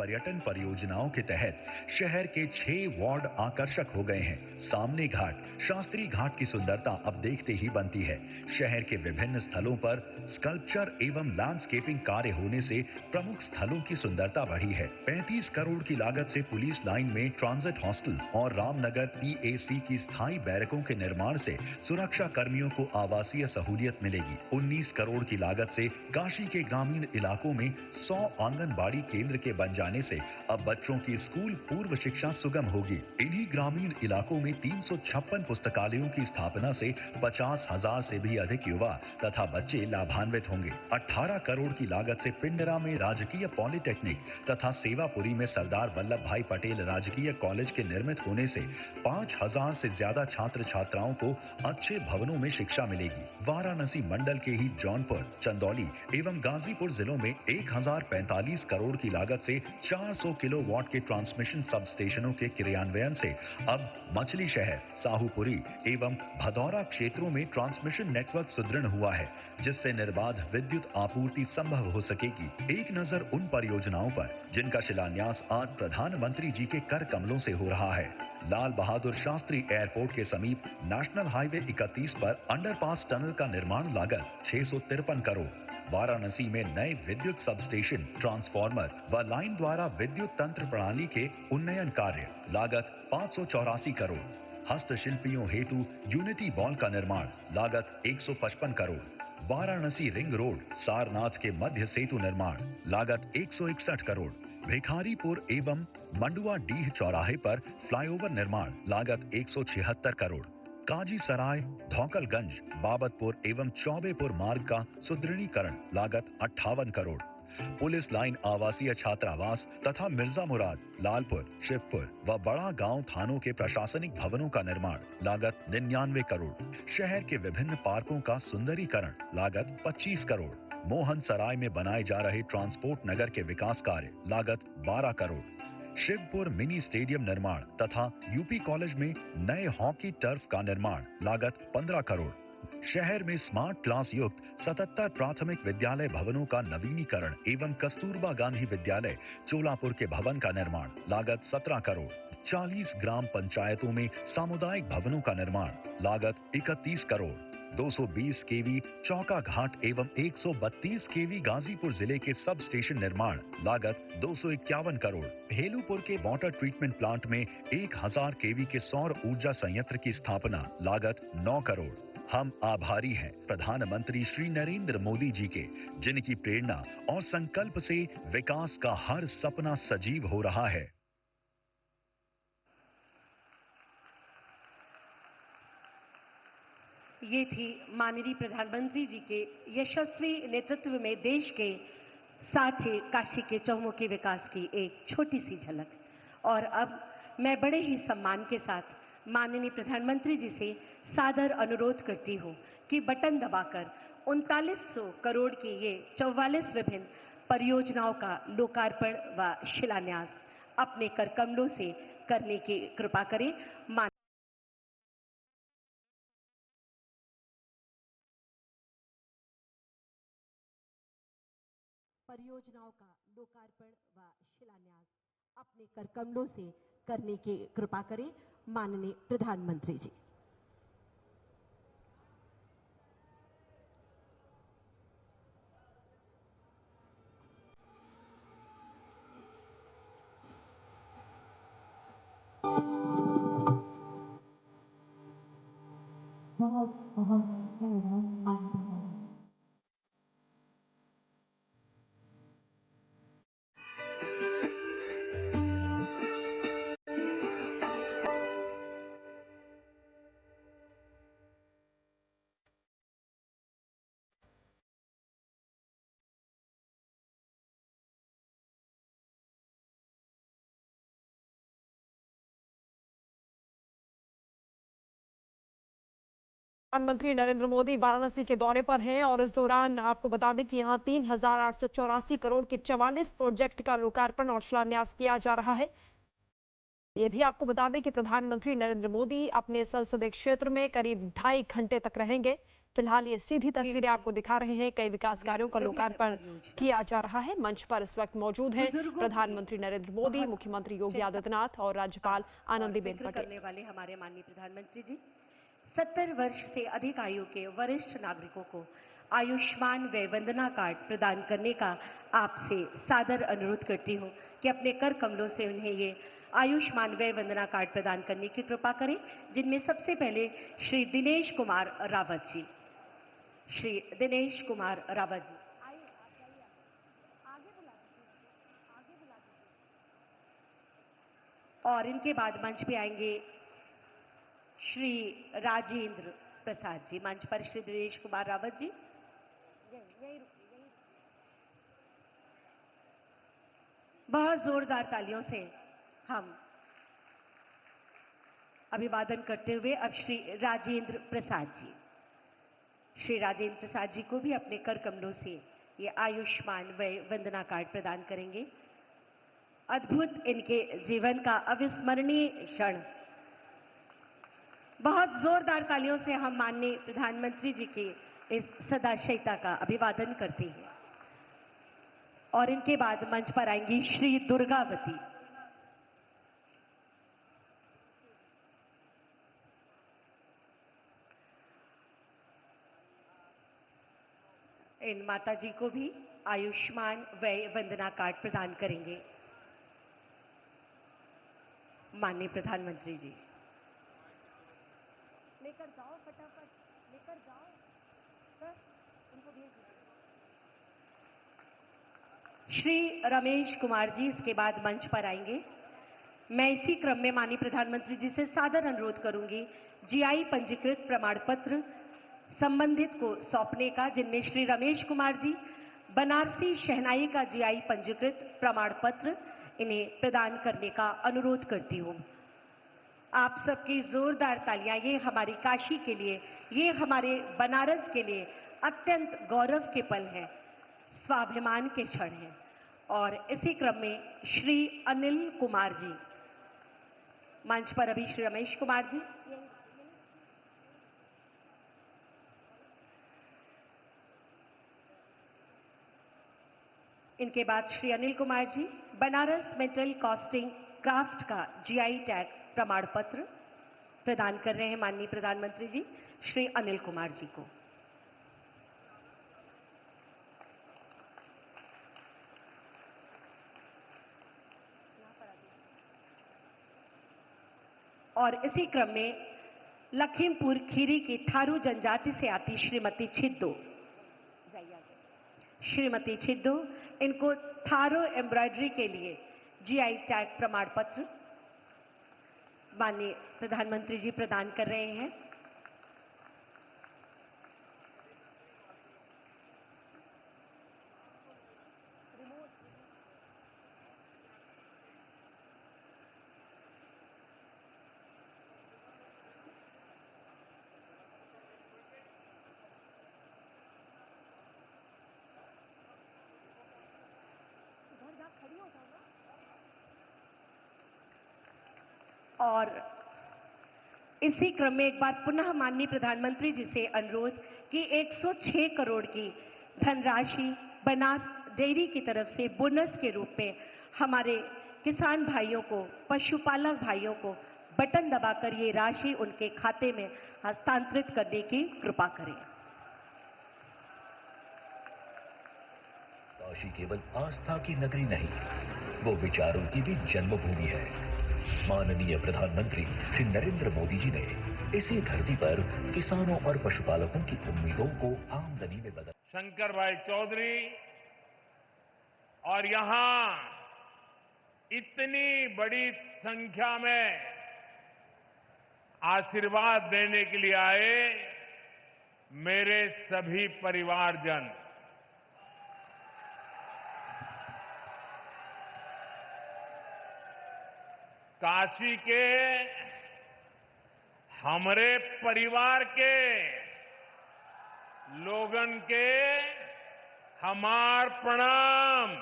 पर्यटन परियोजनाओं के तहत शहर के 6 वार्ड आकर्षक हो गए हैं। सामने घाट, शास्त्री घाट की सुंदरता अब देखते ही बनती है। शहर के विभिन्न स्थलों पर स्कल्पचर एवं लैंडस्केपिंग कार्य होने से प्रमुख स्थलों की सुंदरता बढ़ी है। 35 करोड़ की लागत से पुलिस लाइन में ट्रांजिट हॉस्टल और रामनगर PAC की स्थायी बैरकों के निर्माण से सुरक्षा कर्मियों को आवासीय सहूलियत मिलेगी। 19 करोड़ की लागत से काशी के ग्रामीण इलाकों में 100 आंगनबाड़ी केंद्र के बन जाने से अब बच्चों की स्कूल पूर्व शिक्षा सुगम होगी। इन्हीं ग्रामीण इलाकों में 356 पुस्तकालयों की स्थापना से 50,000 से भी अधिक युवा तथा बच्चे लाभान्वित होंगे। 18 करोड़ की लागत से पिंडरा में राजकीय पॉलिटेक्निक तथा सेवापुरी में सरदार वल्लभ भाई पटेल राजकीय कॉलेज के निर्मित होने से 5,000 से ज्यादा छात्र छात्राओं को अच्छे भवनों में शिक्षा मिलेगी। वाराणसी मंडल के ही जौनपुर, चंदौली एवं गाजीपुर जिलों में 1045 करोड़ की लागत से 400 किलोवाट के ट्रांसमिशन सब स्टेशनों के क्रियान्वयन से अब मछली शहर, साहूपुरी एवं भदौरा क्षेत्रों में ट्रांसमिशन नेटवर्क सुदृढ़ हुआ है, जिससे निर्बाध विद्युत आपूर्ति संभव हो सकेगी। एक नजर उन परियोजनाओं पर जिनका शिलान्यास आज प्रधानमंत्री जी के कर कमलों से हो रहा है। लाल बहादुर शास्त्री एयरपोर्ट के समीप नेशनल हाईवे 31 पर अंडरपास टनल का निर्माण लागत 653 करोड़। वाराणसी में नए विद्युत सब स्टेशन, ट्रांसफार्मर व लाइन द्वारा विद्युत तंत्र प्रणाली के उन्नयन कार्य लागत 584 करोड़। हस्तशिल्पियों हेतु यूनिटी बॉल का निर्माण लागत 155 करोड़। वाराणसी रिंग रोड, सारनाथ के मध्य सेतु निर्माण लागत 161 करोड़। भिखारीपुर एवं मंडुआ डीह चौराहे पर फ्लाईओवर निर्माण लागत 176 करोड़। काजी सराय, धौकलगंज, बाबतपुर एवं चौबेपुर मार्ग का सुदृढ़ीकरण लागत 58 करोड़। पुलिस लाइन आवासीय छात्रावास तथा मिर्जा मुराद, लालपुर, शिवपुर व बड़ा गांव थानों के प्रशासनिक भवनों का निर्माण लागत 99 करोड़। शहर के विभिन्न पार्कों का सुंदरीकरण लागत 25 करोड़। मोहन सराय में बनाए जा रहे ट्रांसपोर्ट नगर के विकास कार्य लागत 12 करोड़। शिवपुर मिनी स्टेडियम निर्माण तथा यूपी कॉलेज में नए हॉकी टर्फ का निर्माण लागत 15 करोड़। शहर में स्मार्ट क्लास युक्त 77 प्राथमिक विद्यालय भवनों का नवीनीकरण एवं कस्तूरबा गांधी विद्यालय चोलापुर के भवन का निर्माण लागत 17 करोड़। 40 ग्राम पंचायतों में सामुदायिक भवनों का निर्माण लागत 31 करोड़। 220 केवी चौका घाट एवं 132 केवी गाजीपुर जिले के सब स्टेशन निर्माण लागत 251 करोड़। हेलूपुर के वाटर ट्रीटमेंट प्लांट में 1000 केवी के सौर ऊर्जा संयंत्र की स्थापना लागत 9 करोड़। हम आभारी हैं प्रधानमंत्री श्री नरेंद्र मोदी जी के, जिनकी प्रेरणा और संकल्प से विकास का हर सपना सजीव हो रहा है। ये थी माननीय प्रधानमंत्री जी के यशस्वी नेतृत्व में देश के साथ ही काशी के चहुमुखी विकास की एक छोटी सी झलक। और अब मैं बड़े ही सम्मान के साथ माननीय प्रधानमंत्री जी से सादर अनुरोध करती हूँ कि बटन दबाकर 3900 करोड़ की ये 44 विभिन्न परियोजनाओं का लोकार्पण व शिलान्यास अपने कर कमलों से करने की कृपा करें। परियोजनाओं का लोकार्पण व शिलान्यास अपने कर कमलों से करने की कृपा करें माननीय प्रधानमंत्री जी। प्रधानमंत्री नरेंद्र मोदी वाराणसी के दौरे पर हैं और इस दौरान आपको बता दें कि यहां 3,884 करोड़ के 44 प्रोजेक्ट का लोकार्पण और शिलान्यास किया जा रहा है। ये भी आपको बता दें कि प्रधानमंत्री नरेंद्र मोदी अपने संसदीय क्षेत्र में करीब 2.5 घंटे तक रहेंगे। फिलहाल ये सीधी तस्वीरें आपको दिखा रहे हैं, कई विकास कार्यों का लोकार्पण किया जा रहा है। मंच पर इस वक्त मौजूद हैं प्रधानमंत्री नरेंद्र मोदी, मुख्यमंत्री योगी आदित्यनाथ और राज्यपाल आनंदीबेन पटेल। करने वाले हमारे माननीय प्रधानमंत्री जी 70 वर्ष से अधिक आयु के वरिष्ठ नागरिकों को आयुष्मान व्यय वंदना कार्ड प्रदान करने का आपसे सादर अनुरोध करती हूँ कि अपने कर कमलों से उन्हें ये आयुष्मान व्यय वंदना कार्ड प्रदान करने की कृपा करें, जिनमें सबसे पहले श्री दिनेश कुमार रावत जी। श्री दिनेश कुमार रावत जी और इनके बाद मंच पे आएंगे श्री राजेंद्र प्रसाद जी। मंच पर श्री दिनेश कुमार रावत जी। बहुत जोरदार तालियों से हम अभिवादन करते हुए अब श्री राजेंद्र प्रसाद जी, श्री राजेंद्र प्रसाद जी को भी अपने कर कमलों से ये आयुष्मान व्यय वंदना कार्ड प्रदान करेंगे। अद्भुत इनके जीवन का अविस्मरणीय क्षण। बहुत जोरदार तालियों से हम माननीय प्रधानमंत्री जी की इस सदाशयता का अभिवादन करते हैं। और इनके बाद मंच पर आएंगी श्री दुर्गावती। इन माता जी को भी आयुष्मान व्यय वंदना कार्ड प्रदान करेंगे माननीय प्रधानमंत्री जी। लेकर जाओ फटाफट, लेकर जाओ सर, उनको भेज दीजिए। श्री रमेश कुमार जी इसके बाद मंच पर आएंगे। मैं इसी क्रम में माननीय प्रधानमंत्री जी से सादर अनुरोध करूंगी जीआई पंजीकृत प्रमाण पत्र संबंधित को सौंपने का, जिनमें श्री रमेश कुमार जी बनारसी शहनाई का जीआई पंजीकृत प्रमाण पत्र इन्हें प्रदान करने का अनुरोध करती हूं। आप सबकी जोरदार तालियां ये हमारी काशी के लिए, ये हमारे बनारस के लिए अत्यंत गौरव के पल हैं, स्वाभिमान के क्षण हैं। और इसी क्रम में श्री अनिल कुमार जी, मंच पर अभी श्री रमेश कुमार जी। इनके बाद Shri Anil Kumar ji Banaras metal casting craft का जीआई टैग प्रमाण पत्र प्रदान कर रहे हैं माननीय प्रधानमंत्री जी श्री अनिल कुमार जी को। और इसी क्रम में लखीमपुर खीरी की थारू जनजाति से आती श्रीमती छिद्दो, इनको थारो एम्ब्रॉयडरी के लिए जीआई टैग प्रमाण पत्र माननीय प्रधानमंत्री जी प्रदान कर रहे हैं। और इसी क्रम में एक बार पुनः माननीय प्रधानमंत्री जी से अनुरोध कि 106 करोड़ की धनराशि बनास डेयरी की तरफ से बोनस के रूप में हमारे किसान भाइयों को, पशुपालक भाइयों को बटन दबाकर ये राशि उनके खाते में हस्तांतरित करने की कृपा करें। काशी केवल आस्था की नगरी नहीं, वो विचारों की भी जन्मभूमि है। माननीय प्रधानमंत्री श्री नरेंद्र मोदी जी ने इसी धरती पर किसानों और पशुपालकों की उम्मीदों को आमदनी में बदल। शंकर भाई चौधरी और यहां इतनी बड़ी संख्या में आशीर्वाद देने के लिए आए मेरे सभी परिवारजन, काशी के हमारे परिवार के लोगन के हमार प्रणाम।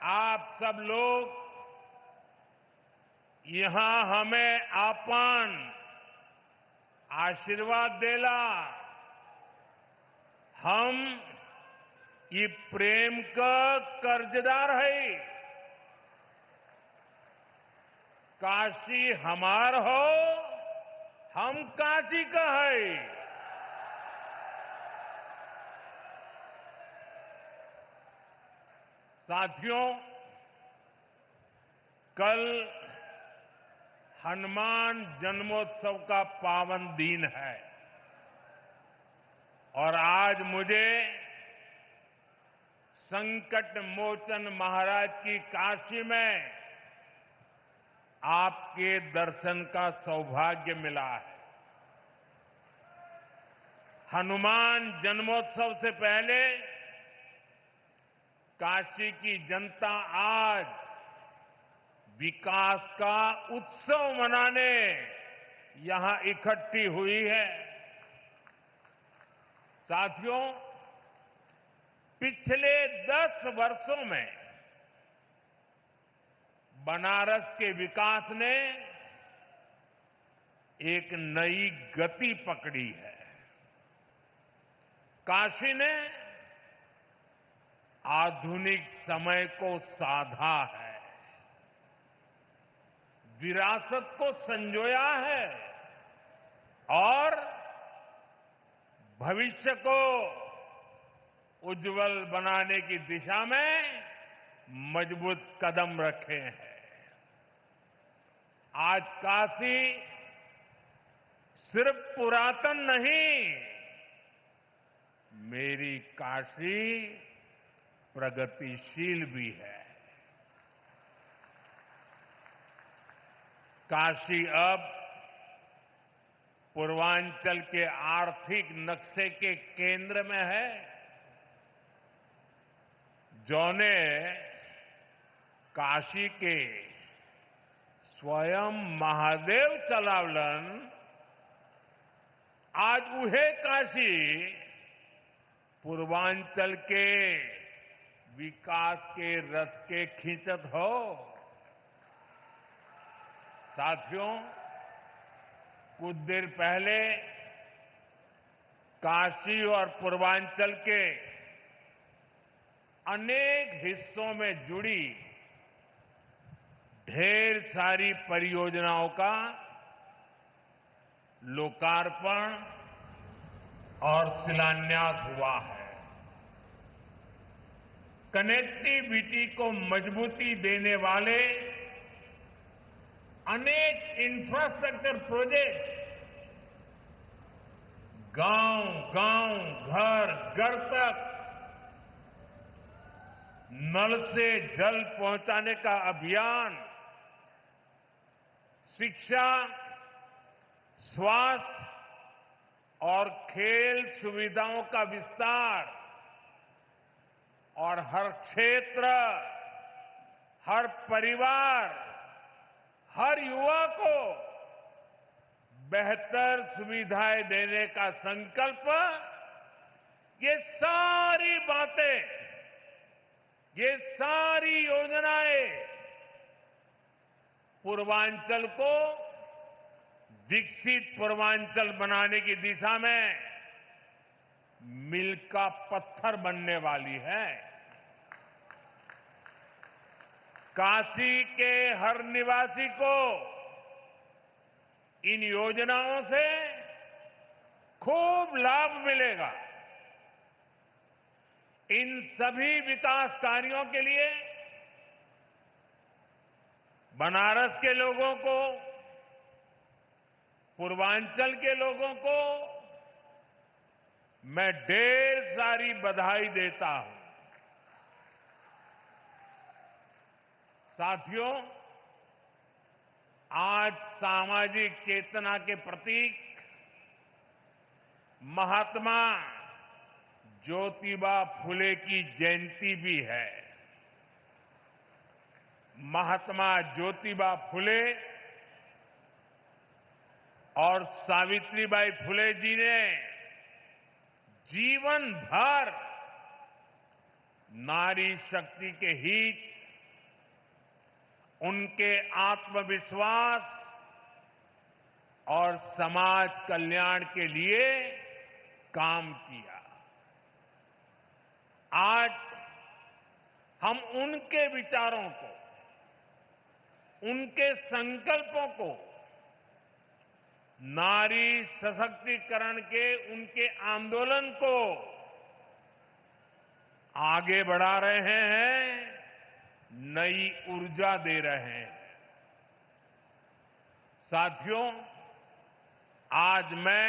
आप सब लोग यहां हमें आपन आशीर्वाद देला। हम ये प्रेम का कर्जदार है। काशी हमार हो, हम काशी का है। साथियों, कल हनुमान जन्मोत्सव का पावन दिन है और आज मुझे संकट मोचन महाराज की काशी में आपके दर्शन का सौभाग्य मिला है। हनुमान जन्मोत्सव से पहले काशी की जनता आज विकास का उत्सव मनाने यहां इकट्ठी हुई है। साथियों, पिछले 10 वर्षों में बनारस के विकास ने एक नई गति पकड़ी है। काशी ने आधुनिक समय को साधा है, विरासत को संजोया है और भविष्य को उज्जवल बनाने की दिशा में मजबूत कदम रखे हैं। आज काशी सिर्फ पुरातन नहीं, मेरी काशी प्रगतिशील भी है। काशी अब पूर्वांचल के आर्थिक नक्शे के केंद्र में है। जौने काशी के स्वयं महादेव चलावलन, आज उहे काशी पूर्वांचल के विकास के रथ के खींचत हो। साथियों, कुछ देर पहले काशी और पूर्वांचल के अनेक हिस्सों में जुड़ी ढेर सारी परियोजनाओं का लोकार्पण और शिलान्यास हुआ है। कनेक्टिविटी को मजबूती देने वाले अनेक इंफ्रास्ट्रक्चर प्रोजेक्ट्स गांव-गांव, घर-घर तक नल से जल पहुंचाने का अभियान, शिक्षा, स्वास्थ्य और खेल सुविधाओं का विस्तार और हर क्षेत्र, हर परिवार, हर युवा को बेहतर सुविधाएं देने का संकल्प, ये सारी बातें, ये सारी योजनाएं पूर्वांचल को विकसित पूर्वांचल बनाने की दिशा में मील का पत्थर बनने वाली है। काशी के हर निवासी को इन योजनाओं से खूब लाभ मिलेगा। इन सभी विकास कार्यों के लिए बनारस के लोगों को, पूर्वांचल के लोगों को मैं ढेर सारी बधाई देता हूं। साथियों, आज सामाजिक चेतना के प्रतीक महात्मा ज्योतिबा फुले की जयंती भी है। महात्मा ज्योतिबा फुले और सावित्रीबाई फुले जी ने जीवन भर नारी शक्ति के हित, उनके आत्मविश्वास और समाज कल्याण के लिए काम किया। आज हम उनके विचारों को, उनके संकल्पों को, नारी सशक्तिकरण के उनके आंदोलन को आगे बढ़ा रहे हैं, नई ऊर्जा दे रहे हैं। साथियों, आज मैं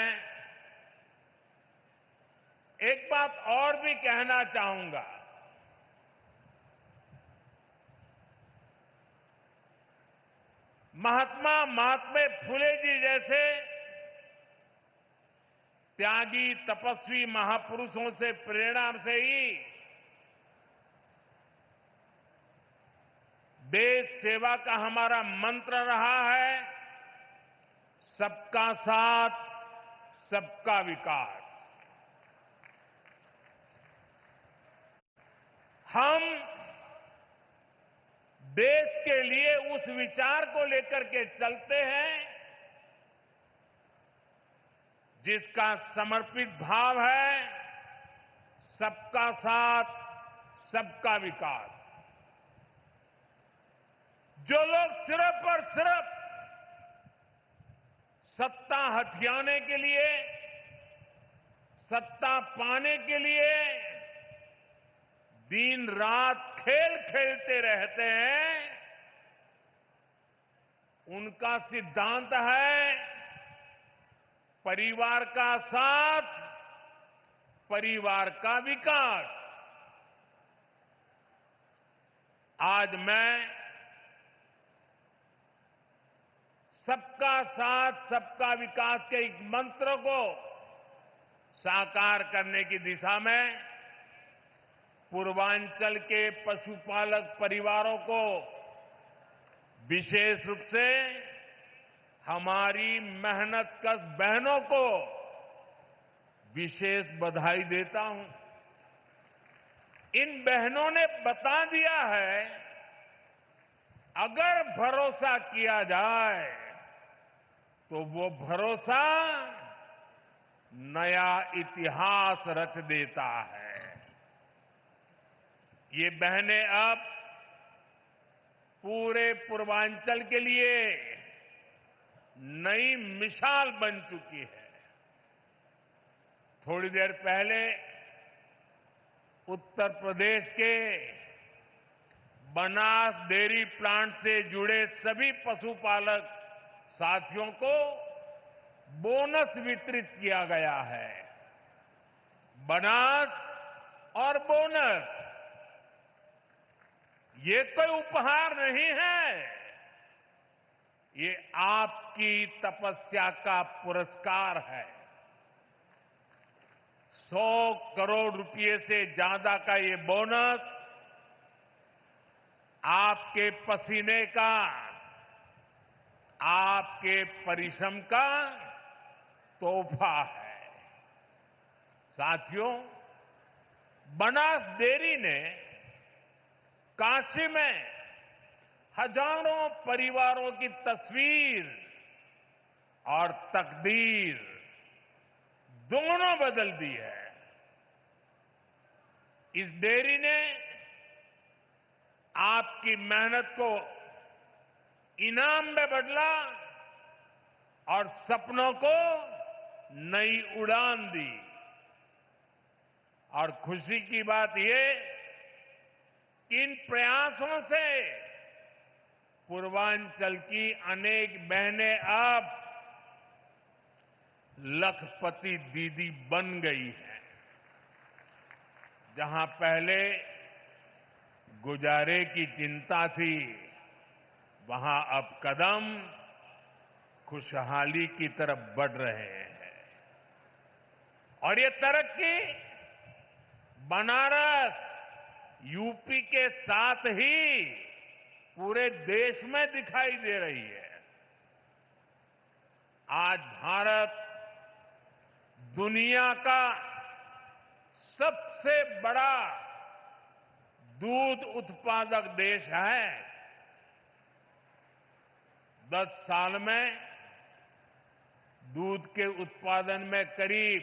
एक बात और भी कहना चाहूंगा। महात्मा फुले जी जैसे त्यागी तपस्वी महापुरुषों से प्रेरणा से ही देश सेवा का हमारा मंत्र रहा है, सबका साथ, सबका विकास। हम देश के लिए उस विचार को लेकर के चलते हैं जिसका समर्पित भाव है सबका साथ, सबका विकास। जो लोग सिर्फ और सिर्फ सत्ता हथियाने के लिए, सत्ता पाने के लिए दिन रात खेल खेलते रहते हैं, उनका सिद्धांत है परिवार का साथ, परिवार का विकास। आज मैं सबका साथ, सबका विकास के एक मंत्र को साकार करने की दिशा में पूर्वांचल के पशुपालक परिवारों को, विशेष रूप से हमारी मेहनतकश बहनों को विशेष बधाई देता हूं। इन बहनों ने बता दिया है, अगर भरोसा किया जाए तो वो भरोसा नया इतिहास रच देता है। ये बहनें अब पूरे पूर्वांचल के लिए नई मिसाल बन चुकी है। थोड़ी देर पहले उत्तर प्रदेश के बनास डेयरी प्लांट से जुड़े सभी पशुपालक साथियों को बोनस वितरित किया गया है। बनास और बोनस ये कोई उपहार नहीं है, ये आपकी तपस्या का पुरस्कार है। 100 करोड़ रुपए से ज्यादा का ये बोनस आपके पसीने का, आपके परिश्रम का तोहफा है। साथियों, बनास डेयरी ने काशी में हजारों परिवारों की तस्वीर और तकदीर दोनों बदल दी है। इस डेयरी ने आपकी मेहनत को इनाम में बदला और सपनों को नई उड़ान दी। और खुशी की बात यह कि इन प्रयासों से पूर्वांचल की अनेक बहनें अब लखपति दीदी बन गई हैं। जहां पहले गुजारे की चिंता थी, वहां अब कदम खुशहाली की तरफ बढ़ रहे हैं। और ये तरक्की बनारस, यूपी के साथ ही पूरे देश में दिखाई दे रही है। आज भारत दुनिया का सबसे बड़ा दूध उत्पादक देश है। 10 साल में दूध के उत्पादन में करीब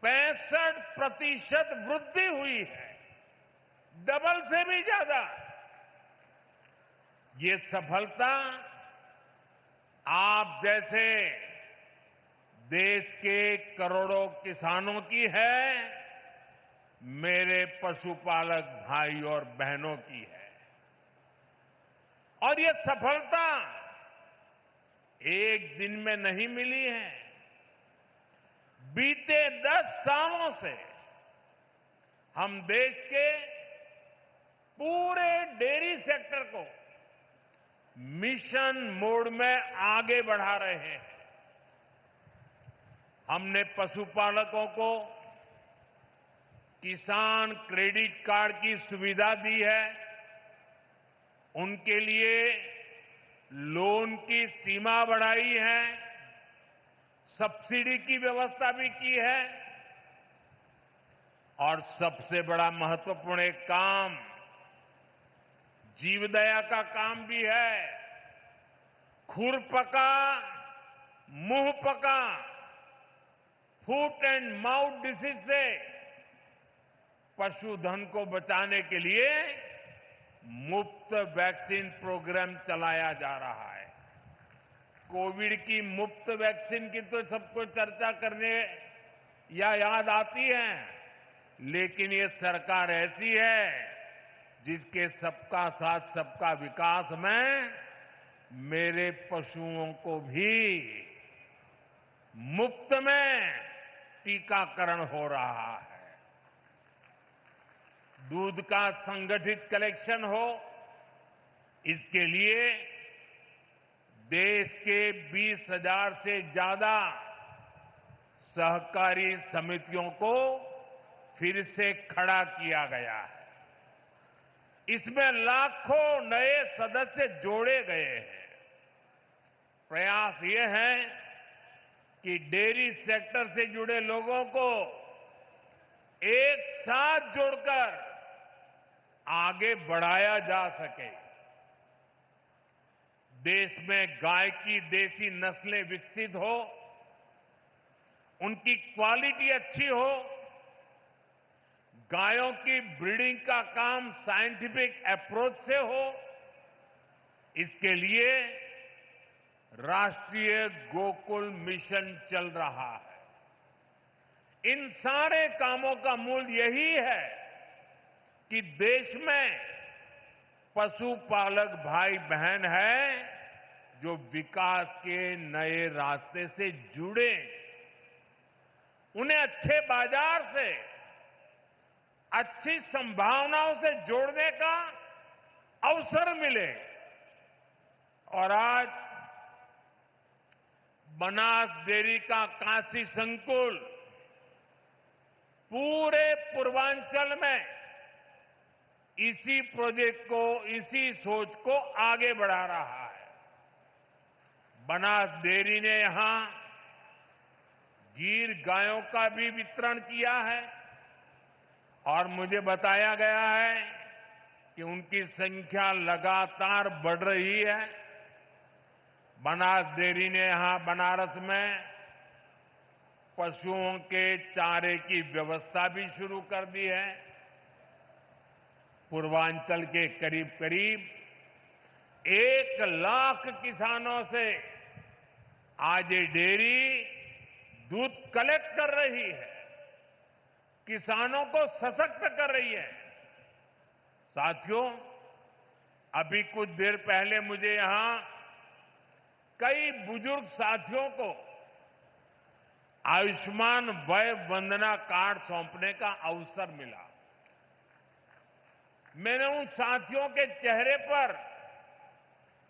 65% वृद्धि हुई है, डबल से भी ज्यादा। ये सफलता आप जैसे देश के करोड़ों किसानों की है, मेरे पशुपालक भाई और बहनों की है। और ये सफलता एक दिन में नहीं मिली है। बीते 10 सालों से हम देश के पूरे डेयरी सेक्टर को मिशन मोड में आगे बढ़ा रहे हैं। हमने पशुपालकों को किसान क्रेडिट कार्ड की सुविधा दी है, उनके लिए लोन की सीमा बढ़ाई है, सब्सिडी की व्यवस्था भी की है और सबसे बड़ा महत्वपूर्ण एक काम जीवदया का काम भी है। खुरपका मुंहपका फुट एंड माउथ डिसीज से पशुधन को बचाने के लिए मुफ्त वैक्सीन प्रोग्राम चलाया जा रहा है। कोविड की मुफ्त वैक्सीन की तो सबको चर्चा करने या याद आती है, लेकिन ये सरकार ऐसी है जिसके सबका साथ सबका विकास में मेरे पशुओं को भी मुफ्त में टीकाकरण हो रहा है। दूध का संगठित कलेक्शन हो, इसके लिए देश के 20,000 से ज्यादा सहकारी समितियों को फिर से खड़ा किया गया है। इसमें लाखों नए सदस्य जोड़े गए हैं। प्रयास ये है कि डेयरी सेक्टर से जुड़े लोगों को एक साथ जोड़कर आगे बढ़ाया जा सके। देश में गाय की देसी नस्लें विकसित हो, उनकी क्वालिटी अच्छी हो, गायों की ब्रीडिंग का काम साइंटिफिक अप्रोच से हो, इसके लिए राष्ट्रीय गोकुल मिशन चल रहा है। इन सारे कामों का मूल यही है कि देश में पशुपालक भाई बहन है जो विकास के नए रास्ते से जुड़े, उन्हें अच्छे बाजार से, अच्छी संभावनाओं से जोड़ने का अवसर मिले। और आज बनास डेयरी का काशी संकुल पूरे पूर्वांचल में इसी प्रोजेक्ट को, इसी सोच को आगे बढ़ा रहा है। बनास डेयरी ने यहां गीर गायों का भी वितरण किया है और मुझे बताया गया है कि उनकी संख्या लगातार बढ़ रही है। बनास डेयरी ने यहां बनारस में पशुओं के चारे की व्यवस्था भी शुरू कर दी है। पूर्वांचल के करीब करीब 1 लाख किसानों से आज ये डेयरी दूध कलेक्ट कर रही है, किसानों को सशक्त कर रही है। साथियों, अभी कुछ देर पहले मुझे यहां कई बुजुर्ग साथियों को आयुष्मान वय वंदना कार्ड सौंपने का अवसर मिला। मैंने उन साथियों के चेहरे पर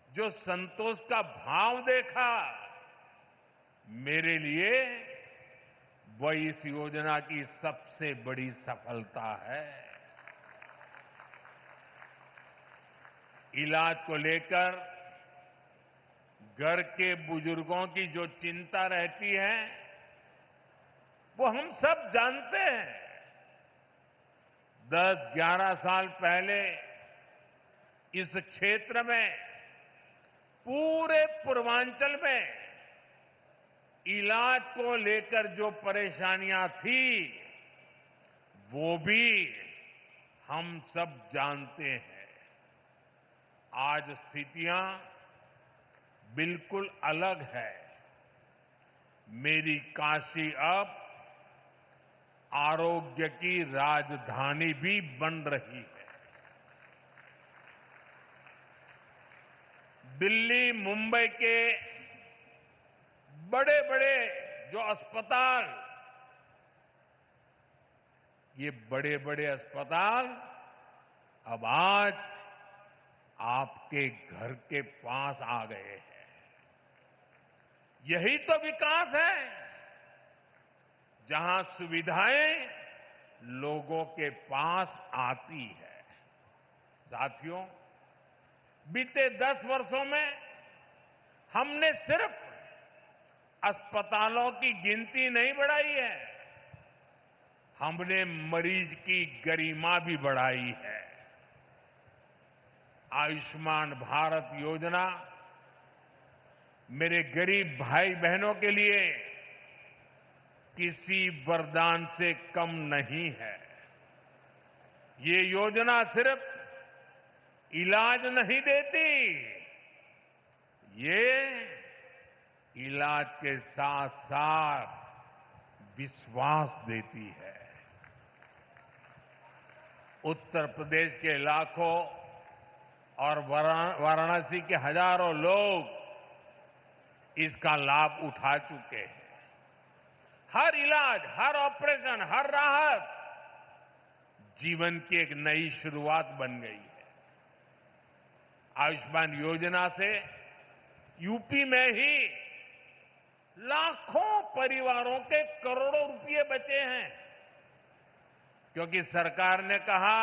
जो संतोष का भाव देखा, मेरे लिए वह इस योजना की सबसे बड़ी सफलता है। इलाज को लेकर घर के बुजुर्गों की जो चिंता रहती है, वो हम सब जानते हैं। 10-11 साल पहले इस क्षेत्र में पूरे पूर्वांचल में इलाज को लेकर जो परेशानियां थी वो भी हम सब जानते हैं। आज स्थितियां बिल्कुल अलग है। मेरी काशी अब आरोग्य की राजधानी भी बन रही है। दिल्ली, मुंबई के बड़े बड़े जो अस्पताल, ये बड़े बड़े अस्पताल अब आज आपके घर के पास आ गए हैं। यही तो विकास है, जहां सुविधाएं लोगों के पास आती है। साथियों, बीते 10 वर्षों में हमने सिर्फ अस्पतालों की गिनती नहीं बढ़ाई है, हमने मरीज की गरिमा भी बढ़ाई है। आयुष्मान भारत योजना मेरे गरीब भाई बहनों के लिए किसी वरदान से कम नहीं है। ये योजना सिर्फ इलाज नहीं देती, ये इलाज के साथ साथ विश्वास देती है। उत्तर प्रदेश के लाखों और वाराणसी के हजारों लोग इसका लाभ उठा चुके हैं। हर इलाज, हर ऑपरेशन, हर राहत जीवन की एक नई शुरुआत बन गई है। आयुष्मान योजना से यूपी में ही लाखों परिवारों के करोड़ों रुपए बचे हैं, क्योंकि सरकार ने कहा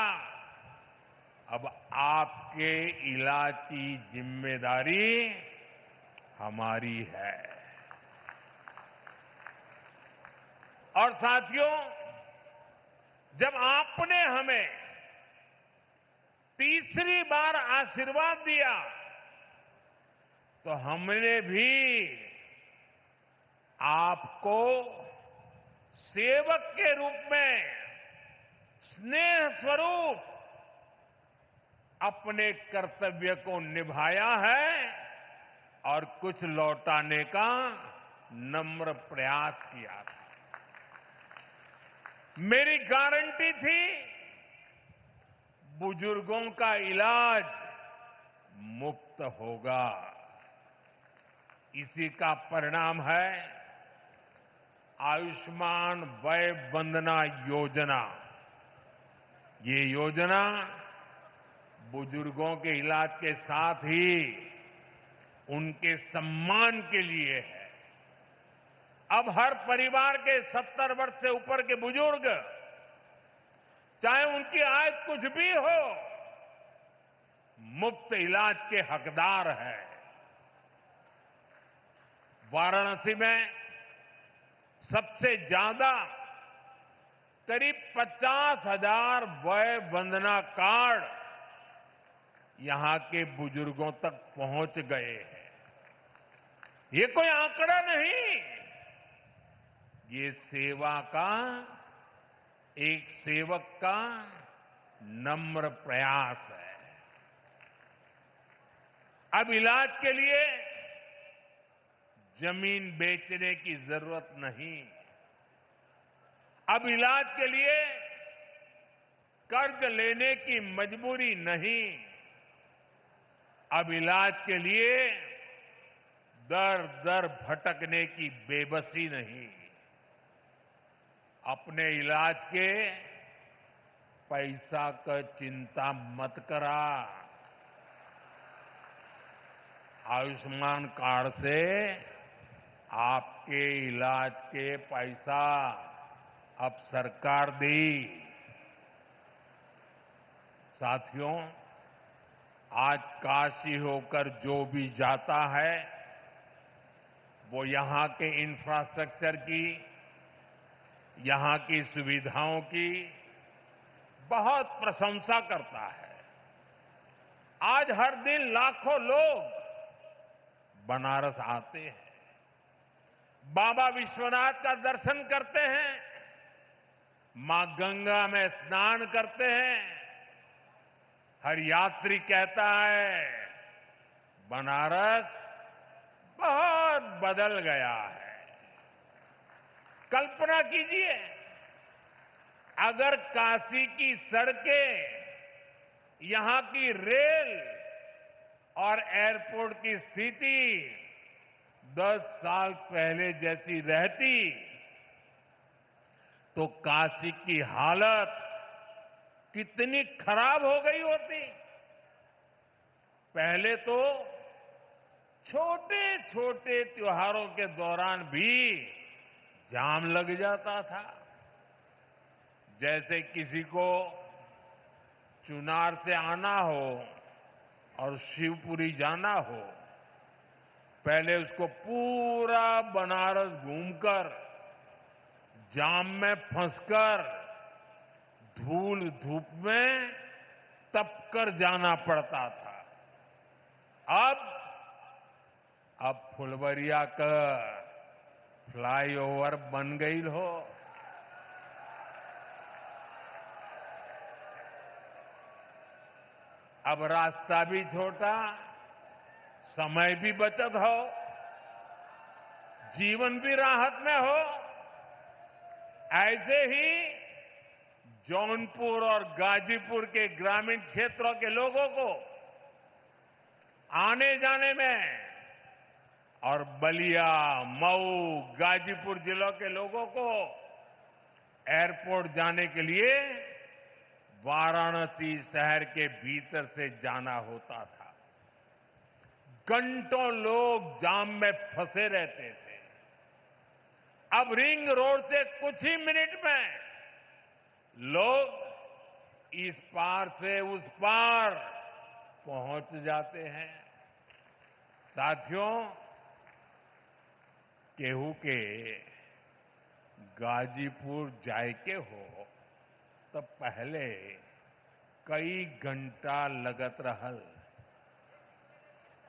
अब आपके इलाज की जिम्मेदारी हमारी है। और साथियों, जब आपने हमें तीसरी बार आशीर्वाद दिया तो हमने भी आपको सेवक के रूप में स्नेह स्वरूप अपने कर्तव्य को निभाया है और कुछ लौटाने का नम्र प्रयास किया था। मेरी गारंटी थी बुजुर्गों का इलाज मुफ्त होगा। इसी का परिणाम है आयुष्मान वय वंदना योजना। ये योजना बुजुर्गों के इलाज के साथ ही उनके सम्मान के लिए है। अब हर परिवार के 70 वर्ष से ऊपर के बुजुर्ग, चाहे उनकी आय कुछ भी हो, मुफ्त इलाज के हकदार है। वाराणसी में सबसे ज्यादा करीब 50,000 वय वंदना कार्ड यहां के बुजुर्गों तक पहुंच गए हैं। ये कोई आंकड़ा नहीं, ये सेवा का, एक सेवक का नम्र प्रयास है। अब इलाज के लिए जमीन बेचने की जरूरत नहीं। अब इलाज के लिए कर्ज लेने की मजबूरी नहीं। अब इलाज के लिए दर दर भटकने की बेबसी नहीं। अपने इलाज के पैसा का चिंता मत करा। आयुष्मान कार्ड से आपके इलाज के पैसा अब सरकार दी। साथियों, आज काशी होकर जो भी जाता है वो यहां के इंफ्रास्ट्रक्चर की, यहां की सुविधाओं की बहुत प्रशंसा करता है। आज हर दिन लाखों लोग बनारस आते हैं, बाबा विश्वनाथ का दर्शन करते हैं, मां गंगा में स्नान करते हैं। हर यात्री कहता है बनारस बहुत बदल गया है। कल्पना कीजिए, अगर काशी की सड़कें, यहां की रेल और एयरपोर्ट की स्थिति 10 साल पहले जैसी रहती तो काशी की हालत कितनी खराब हो गई होती। पहले तो छोटे छोटे त्योहारों के दौरान भी जाम लग जाता था। जैसे किसी को चुनार से आना हो और शिवपुरी जाना हो, पहले उसको पूरा बनारस घूमकर, जाम में फंसकर, धूल धूप में तपकर जाना पड़ता था। अब फुलवरिया का फ्लाईओवर बन गई हो। अब रास्ता भी छोटा, समय भी बचत हो, जीवन भी राहत में हो। ऐसे ही जौनपुर और गाजीपुर के ग्रामीण क्षेत्रों के लोगों को आने जाने में और बलिया, मऊ, गाजीपुर जिलों के लोगों को एयरपोर्ट जाने के लिए वाराणसी शहर के भीतर से जाना होता था। घंटों लोग जाम में फंसे रहते थे। अब रिंग रोड से कुछ ही मिनट में लोग इस पार से उस पार पहुंच जाते हैं। साथियों, केहू के गाजीपुर जायके हो तो पहले कई घंटा लगत रहल।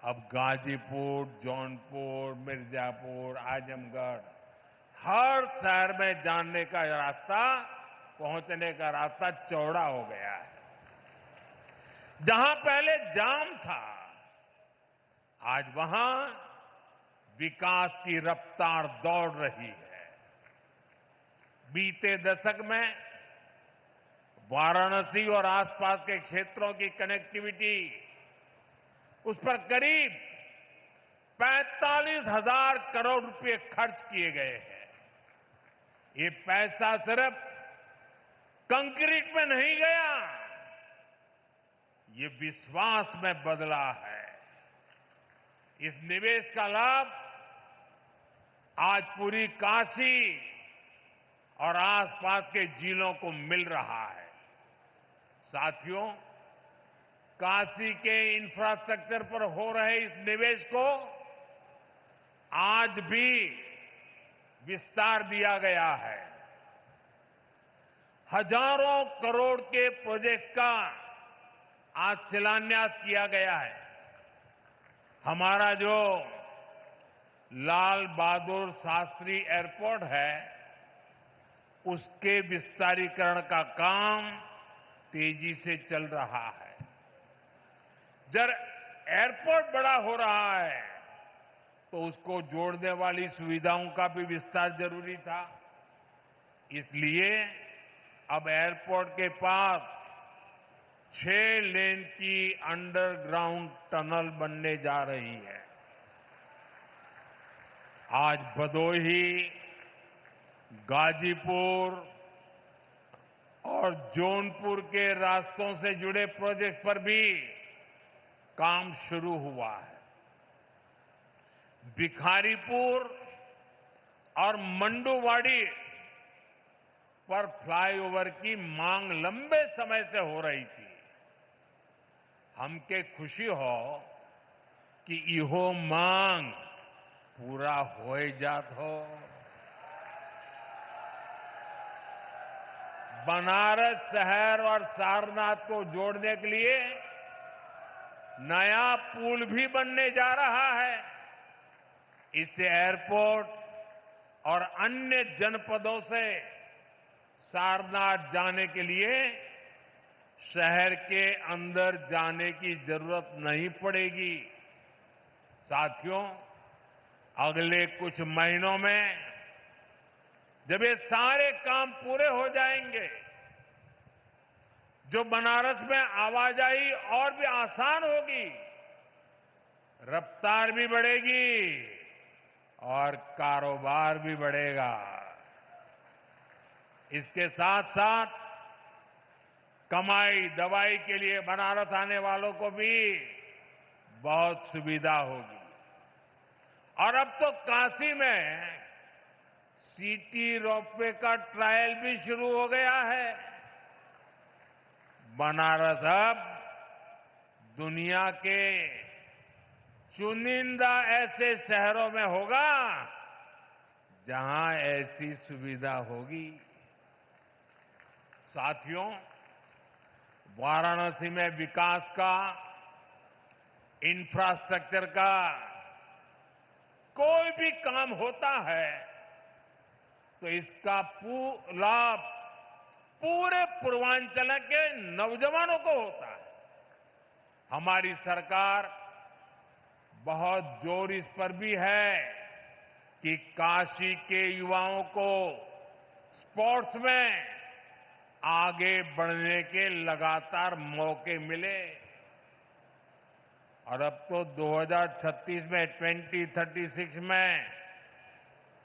अब गाजीपुर, जौनपुर, मिर्जापुर, आजमगढ़, हर शहर में जाने का रास्ता, पहुंचने का रास्ता चौड़ा हो गया है। जहां पहले जाम था, आज वहां विकास की रफ्तार दौड़ रही है। बीते दशक में वाराणसी और आसपास के क्षेत्रों की कनेक्टिविटी, उस पर करीब 45,000 करोड़ रुपए खर्च किए गए हैं। ये पैसा सिर्फ कंक्रीट में नहीं गया, ये विश्वास में बदला है। इस निवेश का लाभ आज पूरी काशी और आसपास के जिलों को मिल रहा है। साथियों, काशी के इंफ्रास्ट्रक्चर पर हो रहे इस निवेश को आज भी विस्तार दिया गया है। हजारों करोड़ के प्रोजेक्ट का आज शिलान्यास किया गया है। हमारा जो लाल बहादुर शास्त्री एयरपोर्ट है, उसके विस्तारीकरण का काम तेजी से चल रहा है। जब एयरपोर्ट बड़ा हो रहा है तो उसको जोड़ने वाली सुविधाओं का भी विस्तार जरूरी था। इसलिए अब एयरपोर्ट के पास 6 लेन की अंडरग्राउंड टनल बनने जा रही है। आज भदोही, गाजीपुर और जौनपुर के रास्तों से जुड़े प्रोजेक्ट पर भी काम शुरू हुआ है। भिखारीपुर और मंडुवाड़ी पर फ्लाईओवर की मांग लंबे समय से हो रही थी। हमके खुशी हो कि इहो मांग पूरा हो जात हो। बनारस शहर और सारनाथ को जोड़ने के लिए नया पुल भी बनने जा रहा है। इससे एयरपोर्ट और अन्य जनपदों से सारनाथ जाने के लिए शहर के अंदर जाने की जरूरत नहीं पड़ेगी। साथियों, अगले कुछ महीनों में जब ये सारे काम पूरे हो जाएंगे, जो बनारस में आवाजाही और भी आसान होगी, रफ्तार भी बढ़ेगी और कारोबार भी बढ़ेगा। इसके साथ साथ कमाई दवाई के लिए बनारस आने वालों को भी बहुत सुविधा होगी। और अब तो काशी में सिटी रोपवे का ट्रायल भी शुरू हो गया है। बनारस अब दुनिया के चुनिंदा ऐसे शहरों में होगा जहां ऐसी सुविधा होगी। साथियों, वाराणसी में विकास का, इंफ्रास्ट्रक्चर का कोई भी काम होता है तो इसका लाभ पूरे पूर्वांचल के नौजवानों को होता है। हमारी सरकार बहुत जोर इस पर भी है कि काशी के युवाओं को स्पोर्ट्स में आगे बढ़ने के लगातार मौके मिले। और अब तो 2036 में 2036 में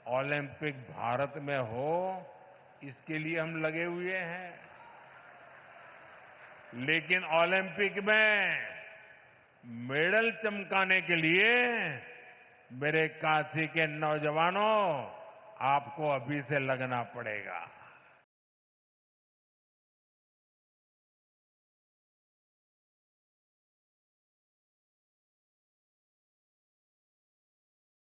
ओलंपिक भारत में हो, इसके लिए हम लगे हुए हैं। लेकिन ओलंपिक में मेडल चमकाने के लिए मेरे काशी के नौजवानों, आपको अभी से लगना पड़ेगा।